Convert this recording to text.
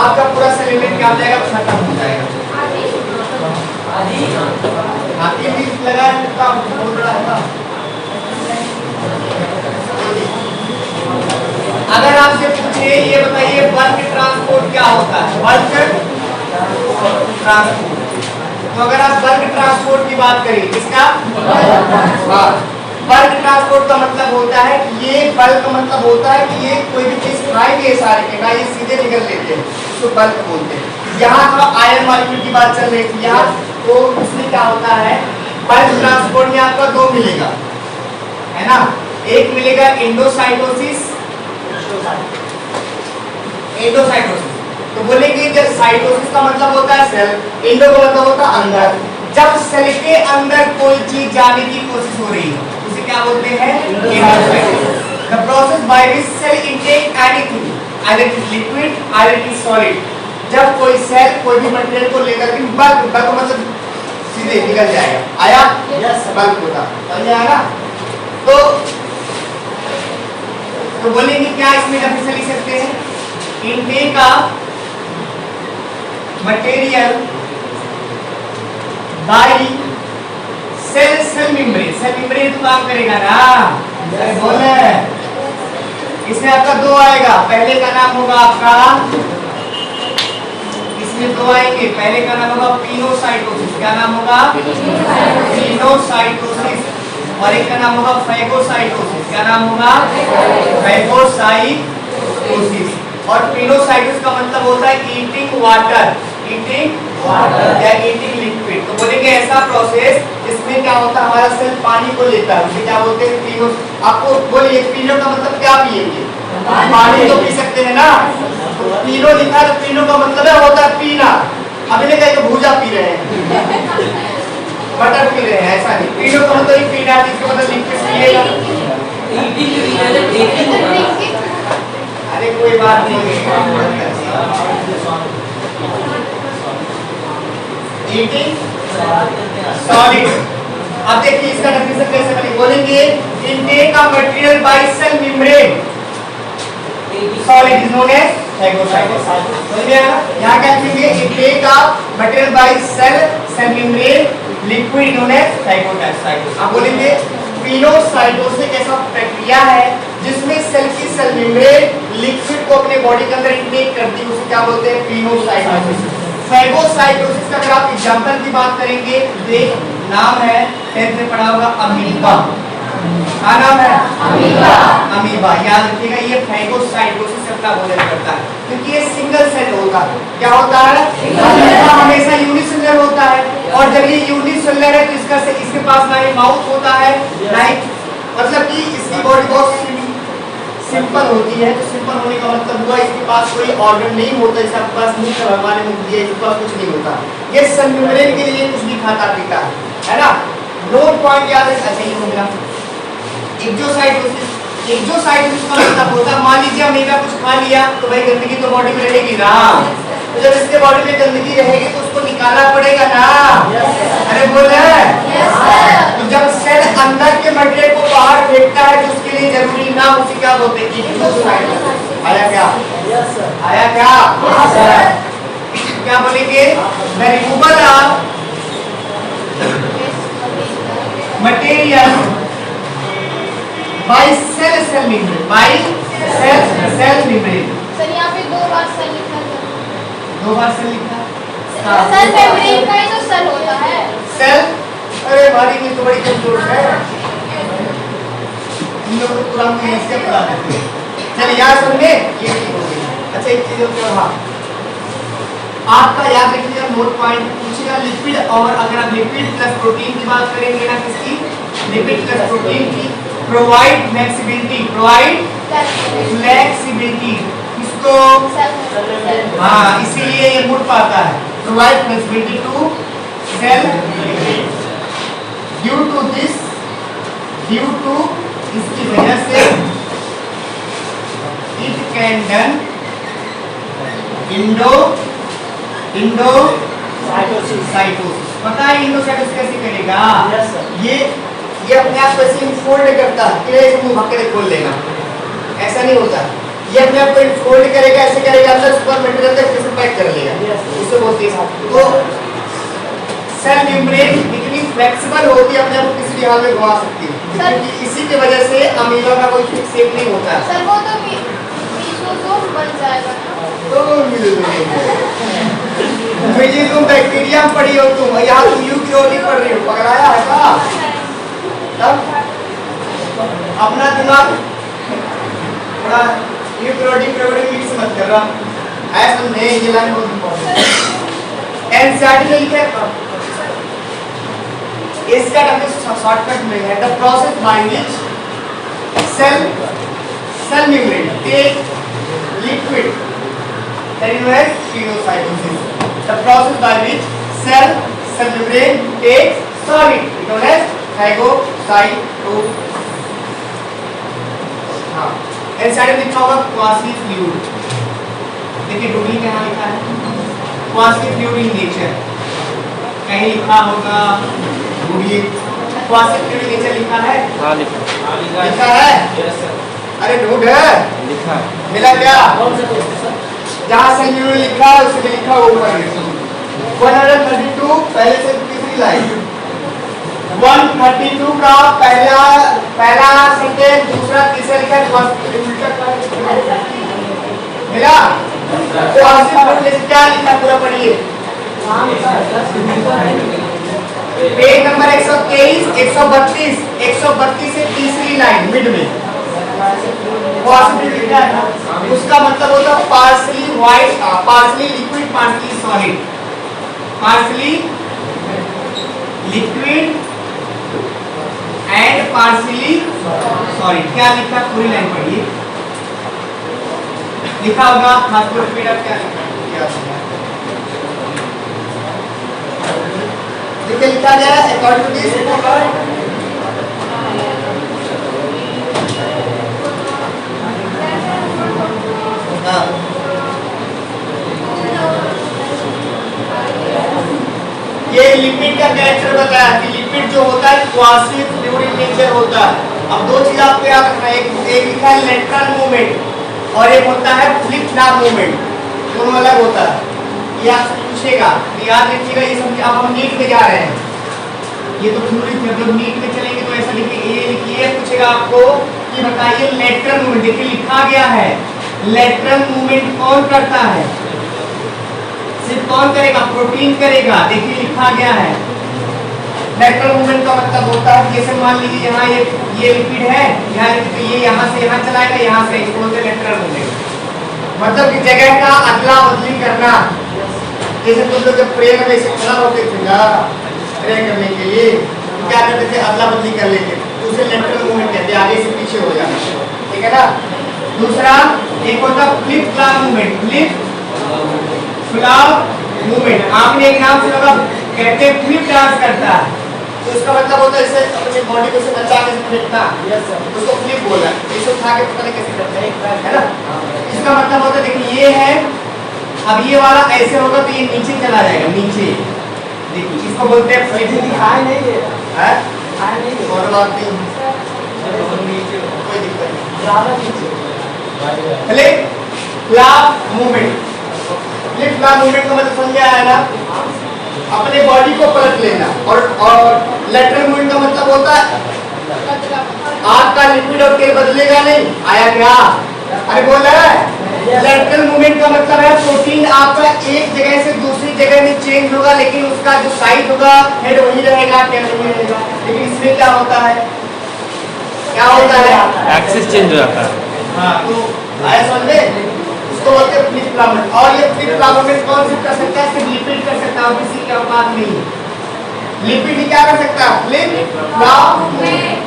आपका पूरा cell unit क्या हो जाएगा, खत्म हो जाएगा। हाथी भी लगा है, बोल रहा है। अगर आपसे पूछे ये बताइए बल्क ट्रांसपोर्ट क्या होता है, बल्क ट्रांसपोर्ट। तो अगर आप बल्क ट्रांसपोर्ट की बात करें, किसका, हाँ, बल्क ट्रांसपोर्ट का मतलब होता है कि ये बल्क मतलब होता है कि ये कोई भी चीज खाएंगे सारे के ना, ये सीधे निकल लेते हैं, तो बल्क बोलते हैं। यहाँ तो आयरन मॉलिक्यूल की बात चल रही थी यहाँ, तो इसमें क्या होता है, बल्क ट्रांसपोर्ट में आपका दो मिलेगा, है ना। एक मिलेगा एंडोसाइटोसिस, एंडोसाइटोसिस। तो बोलेंगे जब साइटोसिस का मतलब होता है सेल, एंडो का मतलब होता है अंदर। जब सेल के अंदर कोई चीज जाने की कोशिश हो रही है उसे क्या बोलते हैं, endocytosis. The process by which cell intake anything, either it is liquid either it is solid. जब कोई सेल कोई भी मटेरियल को लेकर के बल्क, बल्क मतलब सीधे निकल जाएगा, आया, यस बल्क होता समझ आएगा। तो बोलेंगे क्या इसमें डेफिनेशन लिख सकते हैं, intake of material by cell, cell membrane. Cell membrane तो काम करेगा ना, बोले इसमें आपका दो आएगा, पहले का नाम होगा आपका, इसमें दो आएंगे, पहले का नाम होगा पिनोसाइटोसिस। क्या नाम होगा, पिनोसाइटोसिस। और एक का नाम होगा फैगोसाइटोसिस। क्या नाम होगा, फैगोसाइटोसिस। और पिनोसाइटोसिस का मतलब होता है ईटिंग वाटर, ईटिंग वाटर या ईटिंग लिक्विड। तो बोलेंगे ऐसा प्रोसेस जिसमें क्या होता है, हमारा सेल पानी को लेता है, उसे क्या बोलते हैं, पिनो। आपको बोलिए पिनो का मतलब क्या पिएंगे, पानी तो पी सकते हैं ना। तो पिनो लिखा तो पिनो का मतलब है होता है पीना। अभी नहीं कहे भूजा पी रहे हैं, बटर पी रहे हैं, ऐसा नहीं। पिनो का मतलब पीना, जिसका मतलब लिक्विड पिएगा। अरे कोई बात नहीं है, ईटिंग सॉलिड। अब देखिए इसका डेफिनेशन कैसे बनेगा, बोलेंगे intake of material by cell membrane solid is known as phagocytosis. समझ गया ना। यहां क्या लिखेंगे, intake of material by cell, cell membrane liquid known as phagocytosis. अब बोलेंगे पिनोसाइटोसिस एक ऐसा प्रक्रिया है जिसमें सेल की सेल मेम्ब्रेन लिक्विड को अपने बॉडी के अंदर इंटेक करती है, उसे क्या बोलते हैं, पिनोसाइटोसिस। फैगोसाइटोसिस का अगर आप एग्जांपल की बात करेंगे, देख नाम है 10th में पढ़ा होगा अमीबा। क्या नाम है, अमीबा। अमीबा याद रखिएगा, ये फैगोसाइटोसिस अपना भोजन करता है क्योंकि ये सिंगल सेल होता है। क्या होता है, अमीबा हमेशा यूनिसेलुलर होता है। और जब ये यूनिसेलुलर है तो इसके पास ना ही माउथ होता है ना ही, मतलब कि इसकी बॉडी बहुत सिंपल होती है। तो सिंपल होने का मतलब हुआ इसके पास कोई ऑर्गन नहीं होता, इसके पास मुंह का भगवान ने मुंह दिया, इसके पास कुछ नहीं होता। ये सेल मेम्ब्रेन के लिए कुछ भी खाता पीता है ना। नोट पॉइंट याद है, अच्छा ये हो गया। एक्सोसाइटोसिस, एक्सोसाइटोसिस का मतलब होता है, मान लीजिए अमीबा कुछ खा लिया तो भाई गंदगी तो बॉडी में रहेगी ना। तो जब इसके बॉडी में गंदगी रहेगी तो उसको निकालना पड़ेगा ना। अरे बोल रहे हैं। तो जब सेल अंदर के मटेरियल को बाहर फेंकता है तो उसके लिए जरूरी ना उसे क्या बोलते हैं, एक्सोसाइटोसिस। आया क्या, आया क्या, क्या बोलेंगे, the removal of material by cell, cell membrane, by cell, cell membrane. Sir यहाँ पे दो बार सेल लिखा है, दो बार सेल लिखा है, सेल मेम्ब्रेन का ही तो सेल होता है, सेल। अरे हमारी में तो बड़ी कमजोर है, इन लोगों को पूरा मुझे इससे पता है। चलिए याद समझे, ये ठीक हो गई। अच्छा एक चीज और, हाँ आपका याद रखिएगा, नोट पॉइंट पूछेगा लिपिड। और अगर आप लिपिड प्लस प्रोटीन की बात करेंगे ना, किसकी, लिपिड प्लस प्रोटीन की, प्रोवाइड फ्लेक्सिबिलिटी, प्रोवाइड फ्लेक्सिबिलिटी, इसको हाँ इसीलिए ये मुड़ पाता है, provide flexibility to cell due to this, due to इसकी वजह से इट कैन डन इंडोसाइटोसिस। पता है इंडोसाइटोसिस कैसे करेगा, ये अपने आप को ऐसे फोल्ड करता है, ऐसे मुंह भक्के खोल लेगा, ऐसा नहीं होता। ये अपने आप को फोल्ड करेगा, ऐसे करेगा, अंदर सुपर मटेरियल तक जैसे कनेक्ट कर लेगा, उससे बोलते हैं। तो सेल मेम्ब्रेन इतनी फ्लेक्सिबल होती है, अपने आप को किसी भी हाल में घुमा सकती है, क्योंकि इसी की वजह से अमीबा का कोई फिक्स शेप नहीं होता है। सर वो तो मीसोजोम बन जाएगा ना। तो मीसोजोम बैक्टीरिया में पड़ी हो तुम, यहाँ तुम यूकेरियोटिक पढ़ रही हो, पकड़ाया है क्या? तब अपना दिमाग थोड़ा यूकेरियोटिक प्रोग्राम मिक्स मत कर रहा है, समझे? ये लाइन बहुत इंपॉर्टेंट है। एनसीईआरटी में लिखा है, इसका शॉर्टकट में है the process by which cell membrane take liquid that is known as phagocytosis. The process by which cell membrane takes solid is known as phagocytosis. हाँ, एनसाइड में लिखा होगा क्वासी फ्लूइड। देखिए डुप्ली कहाँ लिखा है? क्वासी फ्लूइड इन नेचर कहीं लिखा होगा? ढूंढिए, क्वासी फ्लूइड इन नेचर लिखा है? हाँ लिखा लिखा है? यस सर, अरे ढूंढ है, लिखा मिला क्या? जहाँ सेल मेम्ब्रेन लिखा है उसमें लिखा हो ऊपर 132 पहले से तीसरी लाइन 132 का पहला सेंटेंस दूसरा तीसरा लिखा है, उल्टा मिला? तो आपसे क्या लिखा पूरा पढ़िए। पेज नंबर 123 132 से तीसरी लाइन मिड में लिखा है, उसका मतलब होता है partially white, partially liquid, partially solid, partially liquid and partially solid. क्या लिखा? पूरी लाइन पढ़िए, लिखा होगा खासकर रिपीट। अब क्या लिखा? देखिए लिखा गया है अकॉर्डिंग टू दिस ये लिपिड का कैरेक्टर बताया कि लिपिड जो होता है क्वासी फ्लूइड इन नेचर होता है। अब दो चीज आपको याद रखना है, एक लिखा है लेटरल मूवमेंट और एक होता है फ्लिप फ्लॉप मूवमेंट, दोनों अलग होता है। ये आपसे पूछेगा, याद रखिएगा, ये समझिए। अब हम नीट में जा रहे हैं, ये तो थ्योरी थे, जब नीट में चलेंगे तो ऐसा लिखिए, पूछेगा आपको कि बताइए लेटरल मूवमेंट। देखिए लिखा गया है लेटरल मूवमेंट कौन करता है? सिर्फ कौन करेगा? प्रोटीन करेगा। देखिए लिखा गया है लेटरल मूवमेंट का मतलब होता है, जैसे मान लीजिए यहाँ ये लिपिड है, ये यहाँ से यहाँ चलाएगा, यहाँ से इसको बोलते हैं लेटरल मूवमेंट। मतलब कि जगह का अदला बदली करना। जैसे तुम लोग जब प्रेयर में से खड़ा होते थे ना प्रे करने के लिए, तो क्या करते थे? अदला बदली कर लेते, तो उसे लेटरल मूवमेंट कहते हैं, आगे से पीछे हो जाना, ठीक है ना? दूसरा एक होता है flip flop movement, flip flop movement. आपने एक नाम सुना होगा, कहते हैं फ्लिप डांस करता है, तो इसका मतलब होता है इसे अपनी बॉडी को से बचा के फेंकना, उसको फ्लिप बोला। इसे उठा के पता नहीं कैसे करते हैं, है ना? इसका मतलब होता है, देखिए ये है, अब ये वाला ऐसे होगा तो ये नीचे चला जाएगा, नीचे। देखिए इसको बोलते हैं फ्लिप। दिखाई नहीं है, है नहीं और बात नहीं, कोई दिक्कत नहीं, ज्यादा नीचे flip flop movement. Flip flop movement का मतलब समझ आया ना? अपने बॉडी को पलट लेना। और लेटरल मूवमेंट का मतलब होता है आग का लिक्विड और तेल बदलेगा नहीं। आया क्या? अरे बोल रहा है लेटरल मूवमेंट का मतलब है प्रोटीन आपका एक जगह से दूसरी जगह में चेंज होगा, लेकिन उसका जो साइड होगा हेड वही रहेगा, टेल वही रहेगा। लेकिन इसमें क्या होता है? क्या होता है? एक्सिस चेंज हो जाता है। हाँ, तो आया समझ में? इसको बोलते हैं फ्लिप फ्लॉप मूवमेंट। और ये फ्लिप फ्लॉप मूवमेंट कौन सी कर सकता है? सिर्फ लिपिड कर सकता है, किसी की औकात नहीं है। लिपिड ही क्या कर सकता है? Flip flop movement.